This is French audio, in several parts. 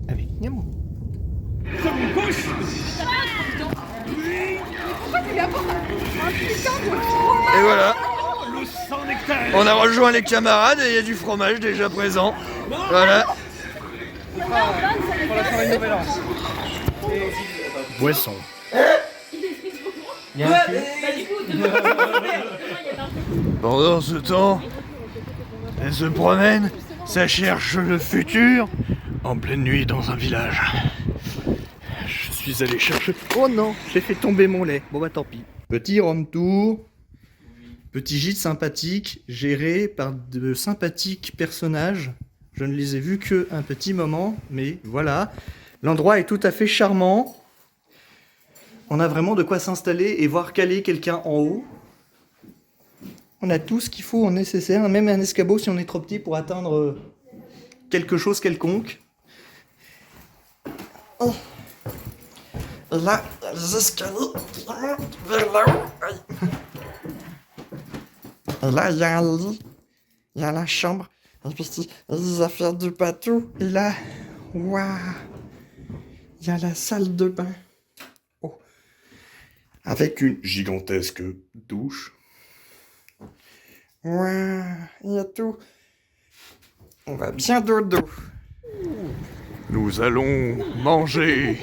avec Nemo. Et voilà. On a rejoint les camarades et il y a du fromage déjà présent. Voilà. Boisson. Pendant ce temps, elle se promène, ça cherche le futur, en pleine nuit dans un village. Je suis allé chercher... Oh non, j'ai fait tomber mon lait. Bon bah tant pis. Petit room tour, petit gîte sympathique, géré par de sympathiques personnages. Je ne les ai vus qu'un petit moment, mais voilà. L'endroit est tout à fait charmant. On a vraiment de quoi s'installer et voir caler quelqu'un en haut. On a tout ce qu'il faut en nécessaire, même un escabeau si on est trop petit pour atteindre quelque chose quelconque. Oh. Et là, il y a les escaliers qui montent vers là-haut. Et là, il y a un lit, il y a la chambre, et puis les affaires du bateau. Et là, waouh, il y a la salle de bain. Oh. Avec une gigantesque douche. Waouh, il y a tout. On va bien dodo. Nous allons manger.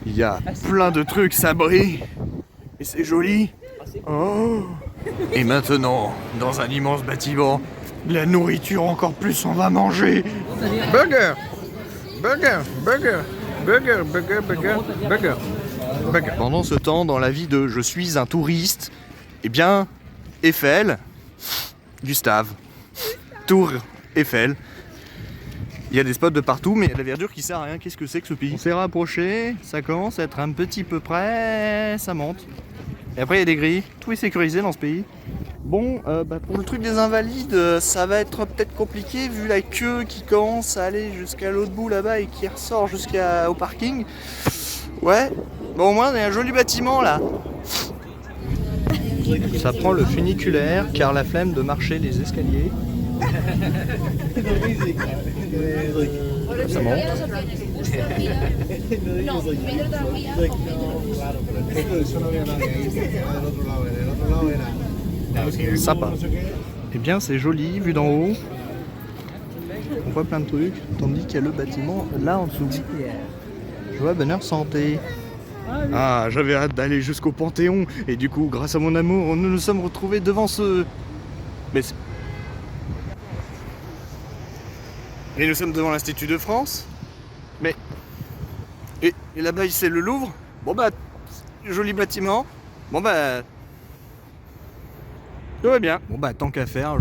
Il y a plein de trucs, ça brille. Et c'est joli. Oh. Et maintenant, dans un immense bâtiment, la nourriture encore plus, on va manger. Burger. Burger, burger, burger, burger, burger, burger, burger. Pendant ce temps, dans la vie de je suis un touriste, eh bien, Eiffel, Gustave, Tour Eiffel. Il y a des spots de partout, mais il y a de la verdure qui sert à rien. Qu'est-ce que c'est que ce pays? On s'est rapproché, ça commence à être un petit peu près, ça monte. Et après il y a des grilles, tout est sécurisé dans ce pays. Bon, pour le truc des invalides, ça va être peut-être compliqué vu la queue qui commence à aller jusqu'à l'autre bout là-bas et qui ressort jusqu'au parking. Ouais, bon au moins il y a un joli bâtiment là. Ça prend le funiculaire car la flemme de marcher les escaliers. Ça monte. Sympa. Eh bien c'est joli vu d'en haut. On voit plein de trucs, tandis qu'il y a le bâtiment là en dessous. Je vois bonheur santé. Ah, j'avais hâte d'aller jusqu'au Panthéon et du coup, grâce à mon amour, nous nous sommes retrouvés devant ce... Mais nous sommes devant l'Institut de France. Mais... Et là-bas, c'est le Louvre. Bon bah, joli bâtiment. Bon bah... Tout va bien. Bon bah, tant qu'à faire,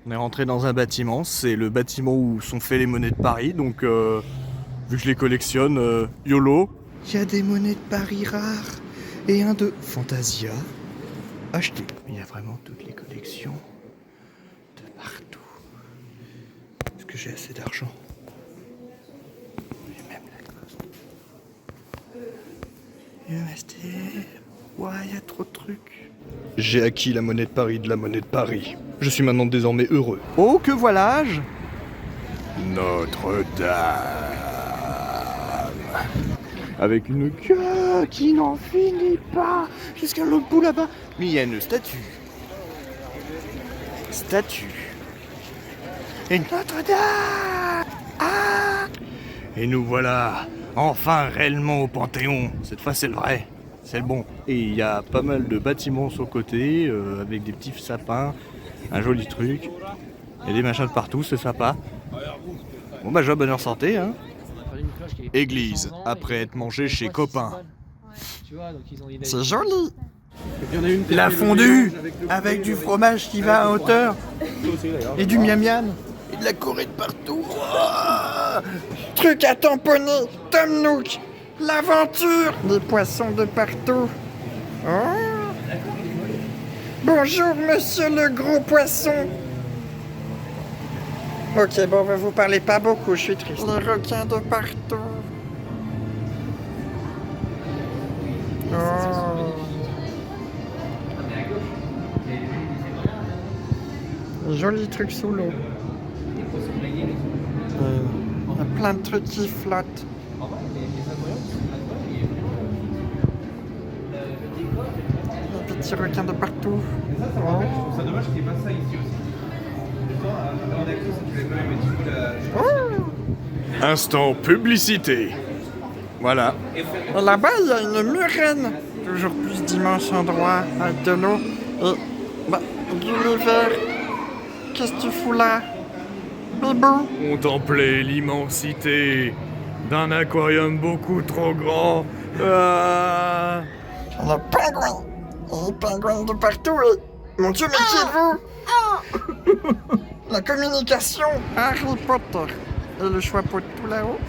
on est rentré dans un bâtiment. C'est le bâtiment où sont faits les monnaies de Paris. Donc, vu que je les collectionne, YOLO. Il y a des monnaies de Paris rares et un de Fantasia. Acheté. Il y a vraiment toutes les collections de partout. Est-ce que j'ai assez d'argent? Et même la coste. Ouais, il y a trop de trucs. J'ai acquis la monnaie de Paris de la monnaie de Paris. Je suis maintenant désormais heureux. Oh, que voilà-je? Notre-Dame. Avec une queue qui n'en finit pas jusqu'à l'autre bout là-bas. Mais il y a une statue. Et Notre-Dame. Ah. Et nous voilà enfin réellement au Panthéon. Cette fois c'est le vrai, c'est le bon. Et il y a pas mal de bâtiments sur le côté avec des petits sapins, un joli truc. Il y a des machins de partout, c'est sympa. Bon bah, bonne heure santé hein. Église, après être mangé chez copain. C'est joli. La fondue, avec du fromage qui va à hauteur, et du miam miam, et de la Corée de partout. Oh, truc à tamponner, Tom Nook, l'aventure, des poissons de partout. Oh. Bonjour monsieur le gros poisson. Ok, bon, vous parlez pas beaucoup, je suis triste. Les requins de partout. Oh. Joli truc sous l'eau. plein de trucs qui flottent. Des petits requins de partout. Mais ça me rappelle, je trouve ça dommage qu'il n'y ait pas ça ici aussi. Un actrice, tu l'as quand même dit. Instant publicité. Voilà. Et là-bas, il y a une murène. Toujours plus d'immenses endroits avec de l'eau. Et, Gulliver, qu'est-ce que tu fous là? Bibou? Contempler l'immensité d'un aquarium beaucoup trop grand. Ah. Il y a pingouins. Et des pingouins de partout et... Mon Dieu, mais qui êtes-vous? La communication, Harry Potter. Et le choix pot tout là-haut.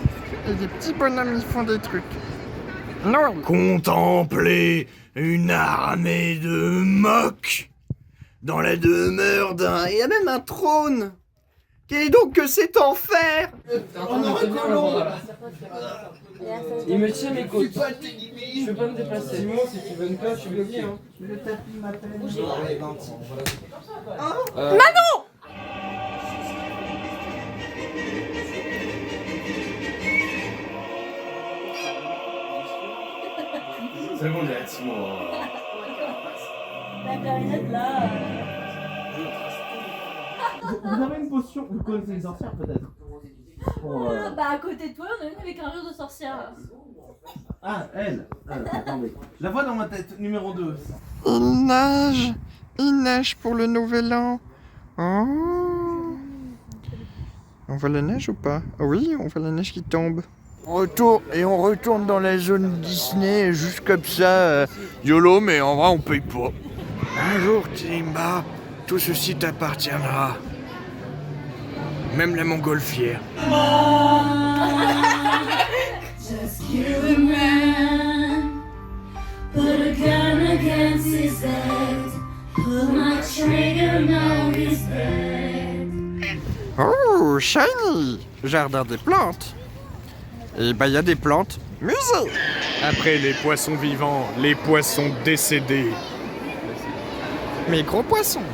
Et des petits bonhommes, ils font des trucs. Non. Contempler une armée de mocs dans la demeure d'un... Il y a même un trône. Quel est donc que cet enfer? Il me tient mes côtes. Je peux pas me déplacer. Simon, si tu veux une cloche, tu me le dis. Hein. Le tapis m'appelle. Manon! C'est bon, j'ai Simon. La clarinette là. Vous avez une potion, vous connaissez les sorcières peut-être? Bah à côté de toi, on a une avec un rire de sorcière. Ah, elle. Attendez. Je la vois dans ma tête, numéro 2. Il neige pour le nouvel an. Oh. On voit la neige ou pas? Oui, on voit la neige qui tombe. On retourne dans la zone Disney juste comme ça, YOLO, mais en vrai on paye pas. Un jour, Timba, tout ceci t'appartiendra. Même la montgolfière. Just kill a man, put a gun against his head, pull my trigger, now he's dead. Oh, shiny! Jardin des plantes. Et bah y a des plantes. Musée! Après les poissons vivants, les poissons décédés. Mes gros poissons.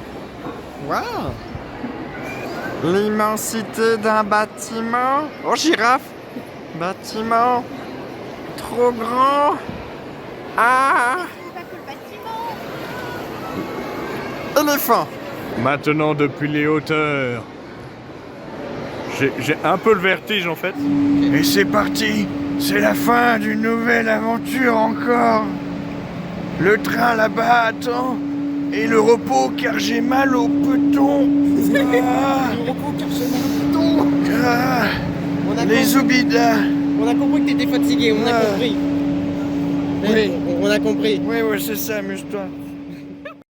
Waouh! L'immensité d'un bâtiment. Oh, girafe! Bâtiment. Trop grand. Ah! Éléphant. Maintenant depuis les hauteurs. J'ai un peu le vertige en fait. Et c'est parti. C'est la fin d'une nouvelle aventure encore. Le train là-bas attend. Et le repos car j'ai mal au peton. Ah. Le repos car j'ai mal au peton. Ah. Les zoubidas. On a compris que t'étais fatigué, on a compris. Oui. On a compris. Oui, c'est ça, amuse-toi.